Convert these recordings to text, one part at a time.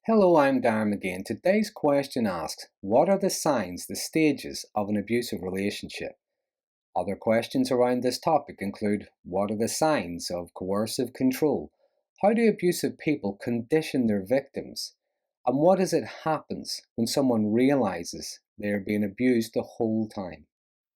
Hello, I'm Darren again. Today's question asks, what are the signs, the stages of an abusive relationship? Other questions around this topic include, what are the signs of coercive control? How do abusive people condition their victims? And what is it happens when someone realizes they are being abused the whole time?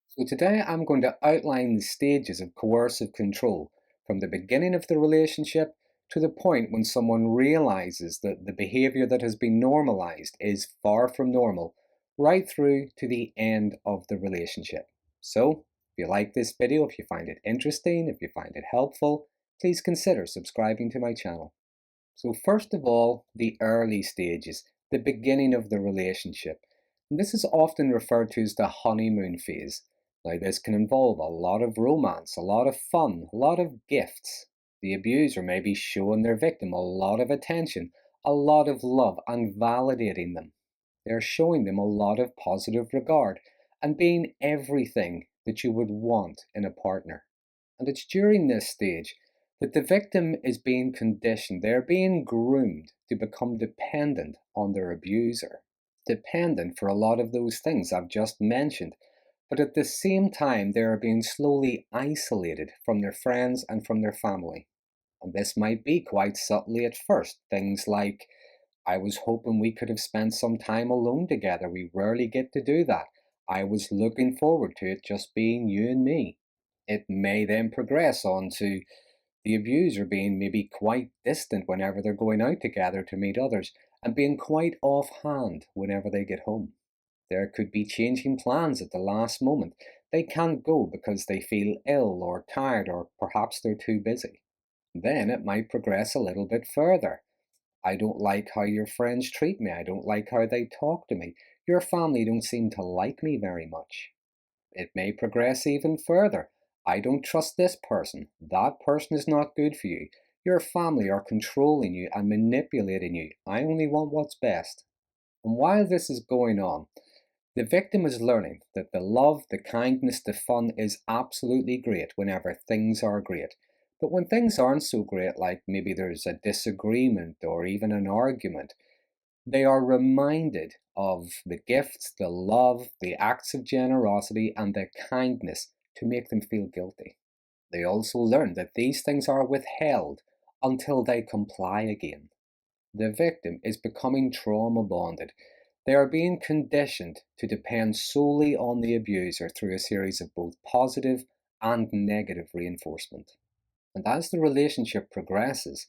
So today I'm going to outline the stages of coercive control from the beginning of the relationship to the point when someone realizes that the behavior that has been normalized is far from normal, right through to the end of the relationship. So, if you like this video, if you find it interesting, if you find it helpful, please consider subscribing to my channel. So first of all, the early stages, the beginning of the relationship. And this is often referred to as the honeymoon phase. Now this can involve a lot of romance, a lot of fun, a lot of gifts. The abuser may be showing their victim a lot of attention, a lot of love, and validating them. They're showing them a lot of positive regard and being everything that you would want in a partner. And it's during this stage that the victim is being conditioned, they're being groomed to become dependent on their abuser. Dependent for a lot of those things I've just mentioned, but at the same time, they are being slowly isolated from their friends and from their family. And this might be quite subtly at first. Things like, I was hoping we could have spent some time alone together. We rarely get to do that. I was looking forward to it just being you and me. It may then progress on to the abuser being maybe quite distant whenever they're going out together to meet others and being quite offhand whenever they get home. There could be changing plans at the last moment. They can't go because they feel ill or tired or perhaps they're too busy. Then it might progress a little bit further. I don't like how your friends treat me. I don't like how they talk to me. Your family don't seem to like me very much. It may progress even further. I don't trust this person. That person is not good for you. Your family are controlling you and manipulating you. I only want what's best. And while this is going on, the victim is learning that the love, the kindness, the fun is absolutely great whenever things are great. But when things aren't so great, like maybe there's a disagreement or even an argument, they are reminded of the gifts, the love, the acts of generosity, and the kindness to make them feel guilty. They also learn that these things are withheld until they comply again. The victim is becoming trauma bonded. They are being conditioned to depend solely on the abuser through a series of both positive and negative reinforcement. And as the relationship progresses,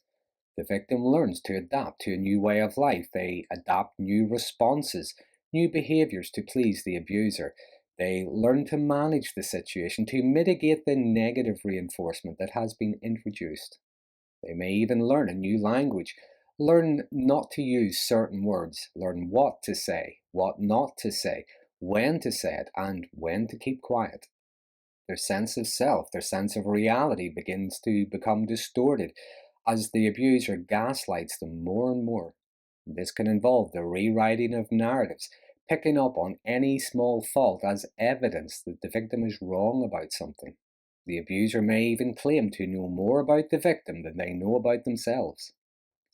the victim learns to adapt to a new way of life. They adopt new responses, new behaviors to please the abuser. They learn to manage the situation to mitigate the negative reinforcement that has been introduced. They may even learn a new language, learn not to use certain words, learn what to say, what not to say, when to say it, and when to keep quiet. Their sense of self, their sense of reality begins to become distorted as the abuser gaslights them more and more. This can involve the rewriting of narratives, picking up on any small fault as evidence that the victim is wrong about something. The abuser may even claim to know more about the victim than they know about themselves.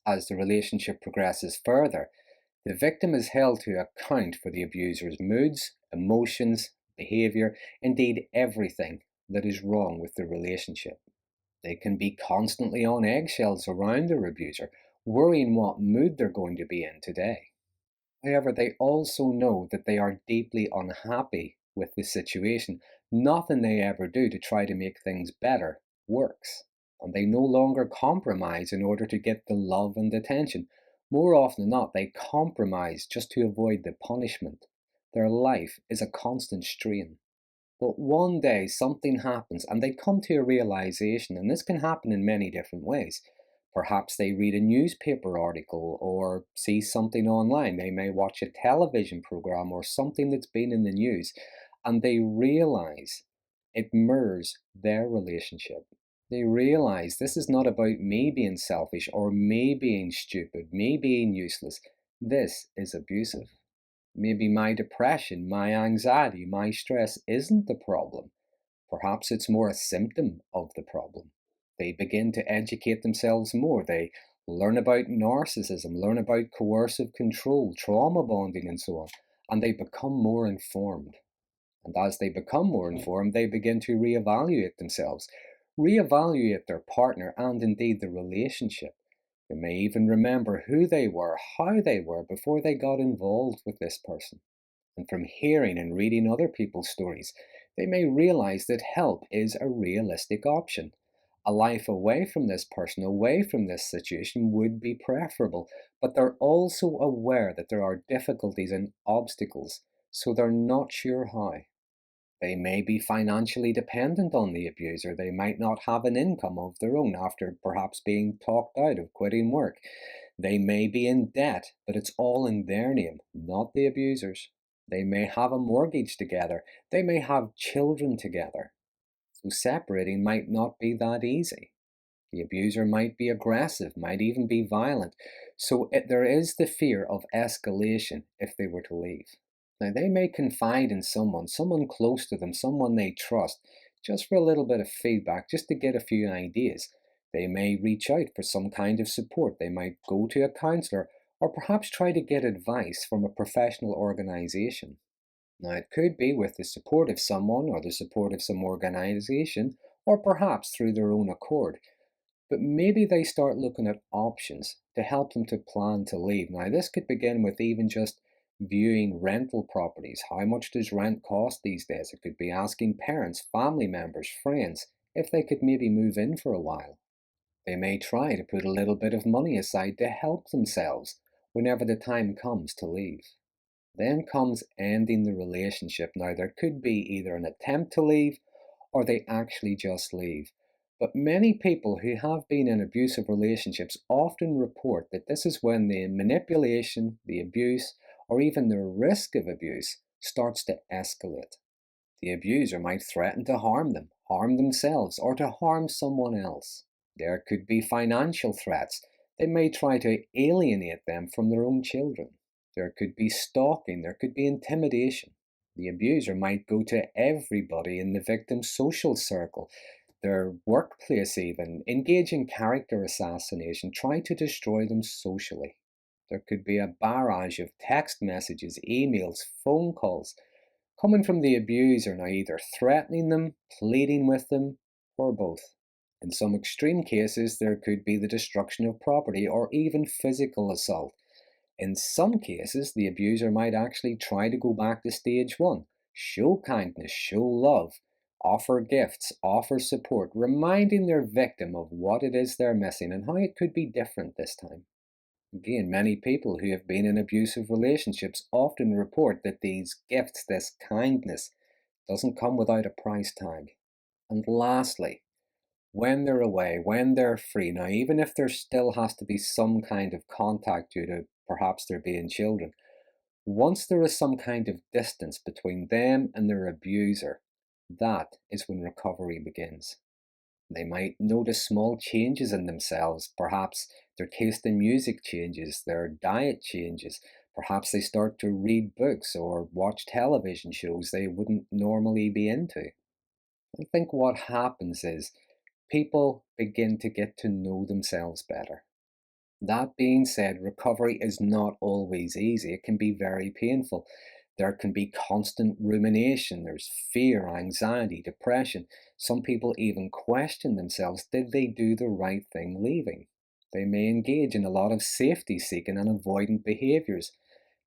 As the relationship progresses further, the victim is held to account for the abuser's moods, emotions, behavior, indeed everything that is wrong with the relationship. They can be constantly on eggshells around their abuser, worrying what mood they're going to be in today. However, they also know that they are deeply unhappy with the situation. Nothing they ever do to try to make things better works, and they no longer compromise in order to get the love and attention. More often than not, they compromise just to avoid the punishment. Their life is a constant strain. But one day something happens and they come to a realization, and this can happen in many different ways. Perhaps they read a newspaper article or see something online. They may watch a television program or something that's been in the news, and they realize it mirrors their relationship. They realize this is not about me being selfish or me being stupid, me being useless. This is abusive. Maybe my depression, my anxiety, my stress isn't the problem. Perhaps it's more a symptom of the problem. They begin to educate themselves more. They learn about narcissism, learn about coercive control, trauma bonding, and so on, and they become more informed. And as they become more informed, they begin to reevaluate themselves, reevaluate their partner, and indeed the relationship. They may even remember who they were, how they were before they got involved with this person. And from hearing and reading other people's stories, they may realize that help is a realistic option. A life away from this person, away from this situation, would be preferable, but they're also aware that there are difficulties and obstacles, so they're not sure how. They may be financially dependent on the abuser. They might not have an income of their own after perhaps being talked out of quitting work. They may be in debt, but it's all in their name, not the abuser's. They may have a mortgage together. They may have children together. So separating might not be that easy. The abuser might be aggressive, might even be violent. So there is the fear of escalation if they were to leave. Now, they may confide in someone close to them, someone they trust, just for a little bit of feedback, just to get a few ideas. They may reach out for some kind of support. They might go to a counselor or perhaps try to get advice from a professional organization. Now, it could be with the support of someone or the support of some organization, or perhaps through their own accord. But maybe they start looking at options to help them to plan to leave. Now, this could begin with even just viewing rental properties. How much does rent cost these days? It could be asking parents, family members, friends if they could maybe move in for a while. They may try to put a little bit of money aside to help themselves whenever the time comes to leave. Then comes ending the relationship. Now, there could be either an attempt to leave or they actually just leave. But many people who have been in abusive relationships often report that this is when the manipulation, the abuse, or even the risk of abuse starts to escalate. The abuser might threaten to harm them, harm themselves, or to harm someone else. There could be financial threats. They may try to alienate them from their own children. There could be stalking, there could be intimidation. The abuser might go to everybody in the victim's social circle, their workplace even, engage in character assassination, try to destroy them socially. There could be a barrage of text messages, emails, phone calls coming from the abuser, now either threatening them, pleading with them, or both. In some extreme cases, there could be the destruction of property or even physical assault. In some cases, the abuser might actually try to go back to stage one, show kindness, show love, offer gifts, offer support, reminding their victim of what it is they're missing and how it could be different this time. Again, many people who have been in abusive relationships often report that these gifts, this kindness, doesn't come without a price tag. And lastly, when they're away, when they're free, now even if there still has to be some kind of contact due to perhaps there being children, once there is some kind of distance between them and their abuser, that is when recovery begins. They might notice small changes in themselves. Perhaps their taste in music changes, their diet changes. Perhaps they start to read books or watch television shows they wouldn't normally be into. I think what happens is people begin to get to know themselves better. That being said, recovery is not always easy. It can be very painful. There can be constant rumination, there's fear, anxiety, depression. Some people even question themselves, did they do the right thing leaving? They may engage in a lot of safety seeking and avoidant behaviours.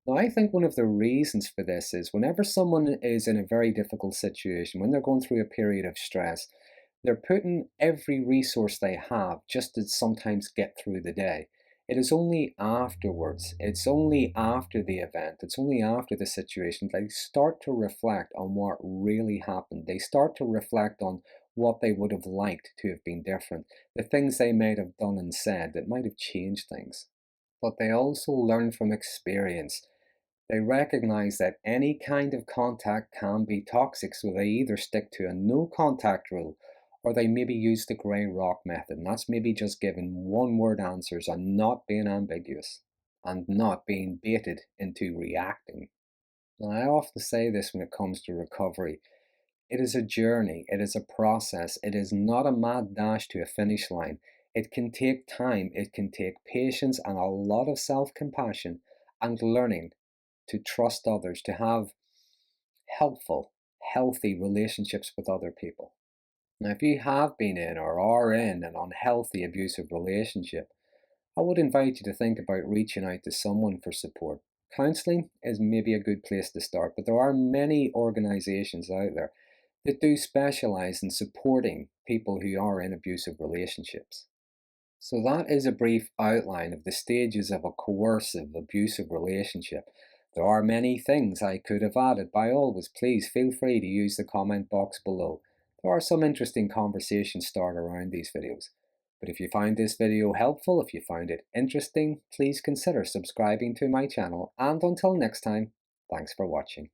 Now, I think one of the reasons for this is whenever someone is in a very difficult situation, when they're going through a period of stress, they're putting every resource they have just to sometimes get through the day. It is only afterwards, it's only after the event, it's only after the situation they start to reflect on what really happened. They start to reflect on what they would have liked to have been different, the things they might have done and said that might have changed things. But they also learn from experience. They recognize that any kind of contact can be toxic, so they either stick to a no contact rule or they maybe use the grey rock method, and that's maybe just giving one word answers and not being ambiguous and not being baited into reacting. Now, I often say this when it comes to recovery. It is a journey, it is a process, it is not a mad dash to a finish line. It can take time, it can take patience and a lot of self-compassion and learning to trust others, to have helpful, healthy relationships with other people. Now, if you have been in or are in an unhealthy, abusive relationship, I would invite you to think about reaching out to someone for support. Counseling is maybe a good place to start, but there are many organizations out there that do specialize in supporting people who are in abusive relationships. So, that is a brief outline of the stages of a coercive, abusive relationship. There are many things I could have added. By always, please feel free to use the comment box below. There are some interesting conversations start around these videos. But if you find this video helpful, if you find it interesting, please consider subscribing to my channel. And until next time, thanks for watching.